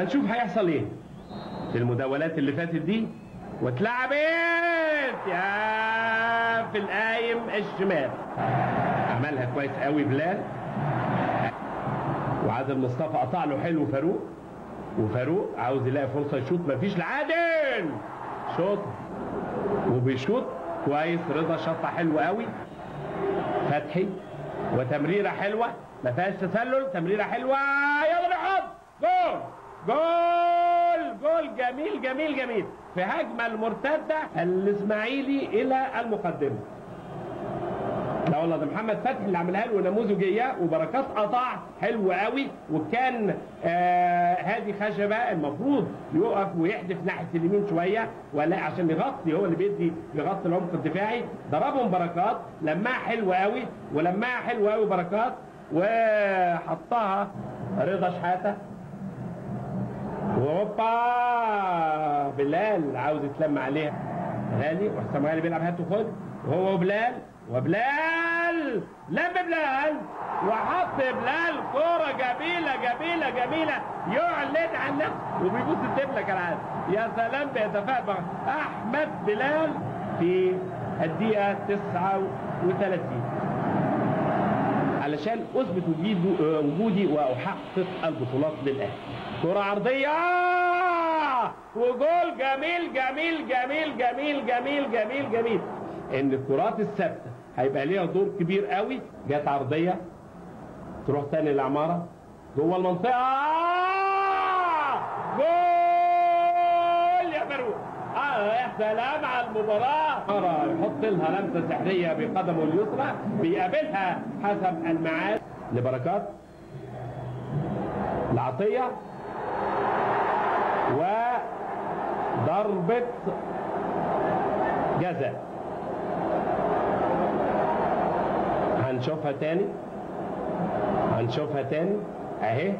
هنشوف هيحصل ايه في المداولات اللي فاتت دي. واتلعبت يا في القايم الشمال، عملها كويس قوي بلال، وعادل مصطفى قطع له حلو فاروق، وفاروق عاوز يلاقي فرصه يشوط، مفيش لعادل شوط وبيشوط كويس. رضا شطه حلوه قوي، فتحي وتمريره حلوه ما فيهاش تسلل، تمريره حلوه يلا نحط جول جول جول جميل جميل جميل في هجمه المرتده الاسماعيلي الى المقدمه. لا والله ده محمد فتحي اللي عملها له نموذجيه، وبركات قطع حلو قوي، وكان هادي خشبه المفروض يقف ويحدف ناحيه اليمين شويه، ولا عشان يغطي، هو اللي بيغطي العمق الدفاعي. ضربهم بركات، لماها حلو قوي، ولماها حلو قوي بركات، وحطها رضا شحاته. وهوبا بلال عاوز يتلم عليها غالي، وحسام غالي بيلعب هات وخد، وهو وبلال لم بلال وحط بلال كوره جميله جميله جميله، يعلن عن نفسه وبيبوس الدبله كالعاده. يا سلام بيتفائل مع احمد بلال في الدقيقه 39 علشان اثبت وجودي واحقق البطولات للاهلي. كره عرضيه وجول جميل جميل جميل جميل جميل جميل جميل. ان الكرات الثابته هيبقى ليها دور كبير قوي. جت عرضيه تروح تاني لعماره جوه المنطقه، جول يا فاروق. يا سلام على المباراه. يحط لها لمسه سحريه بقدمه اليسرى، بيقابلها حسب الميعاد لبركات لعطيه، وضربه جزاء. هنشوفها تاني اهي،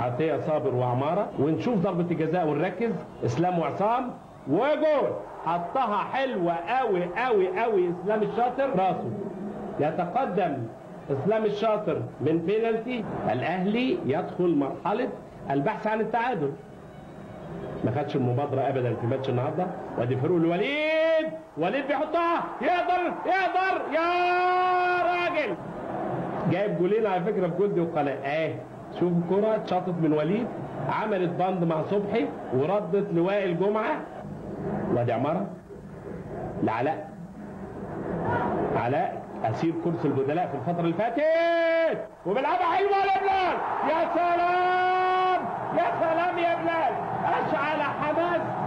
عطيه صابر وعماره، ونشوف ضربه الجزاء ونركز. اسلام وعصام وجول، حطها حلوه قوي قوي قوي. اسلام الشاطر راسه، يتقدم اسلام الشاطر من بينالتي. الاهلي يدخل مرحله البحث عن التعادل. ما خدش المبادره ابدا في ماتش النهارده. وادي فاروق الوليد، وليد بيحطها، يقدر يا راجل. جايب جولين على فكره في جولدي وقناه اهي. شوف الكره اتشاطت من وليد، عملت باند مع صبحي وردت لوائل جمعه. وادي عماره لعلاء، علاء اسير كرسي البدلاء في الفتره اللي فاتت، وبيلعبها حلوه لبلال. يا سلام يا سلام يا بلال،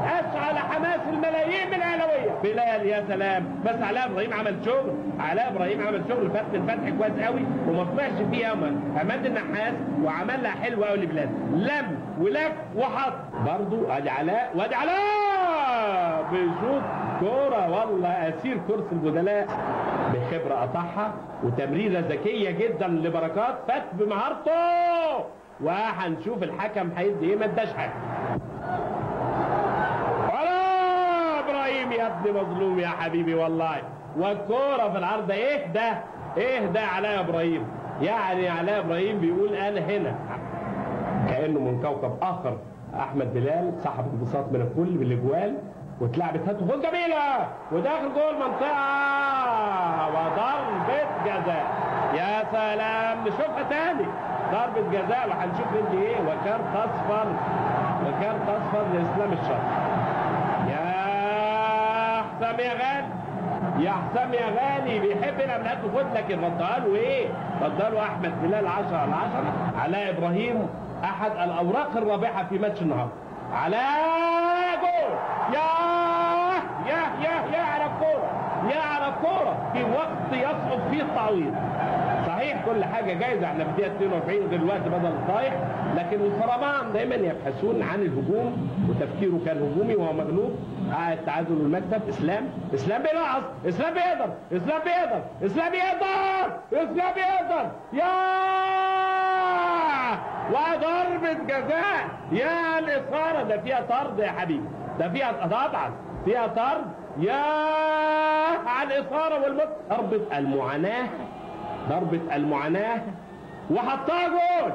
اشعل حماس الملايين من الاهلاويه. بلال يا سلام. بس علاء ابراهيم عمل شغل فتح الفتح كويس قوي، وما طلعش فيه عماد النحاس، وعملها حلوه قوي لبلال. لم ولف وحط برضو. ادي علاء، وادي علاء بيشوط كوره والله اسير كرسي البدلاء بخبره قطعها، وتمريره ذكيه جدا لبركات، فات بمهارته. وهنشوف الحكم هيدي ايه. ما اداش حاجه. ولا ابراهيم يا ابني مظلوم يا حبيبي والله. والكوره في العرض. ايه ده علاء ابراهيم؟ يعني علاء ابراهيم بيقول انا هنا، كانه من كوكب اخر. احمد بلال سحب انبساط من الكل بالاجوال، واتلعبت هات وخد جميله، وداخل جوه المنطقه، وضربه جزاء. يا سلام. نشوفها تاني، ضربه جزاء، وهنشوف ندي ايه. وكارت اصفر لاسلام الشاطر. يا حسام يا غالي بيحب يلعب هات وخد، لكن ردها له ايه؟ ردها له احمد بلال 10 على 10. علاء ابراهيم احد الاوراق الرابحه في ماتش النهارده. علاء جول. يا على الكوره في وقت يصعب فيه التعويض. صحيح كل حاجه جايزه، احنا في الدقيقه 42 دلوقتي بدل الصايح، لكن الفرمان دايما يبحثون عن الهجوم، وتفكيره كان هجومي وهو مغلوب. التعادل المكتب. اسلام بيلاحظ، اسلام بيقدر يا وضربه جزاء. يا الاثاره، ده فيها طرد يا حبيبي، ده فيها طبعا فيها طرد. يا على الاثاره والموت. ضربه المعاناه وحطها جول.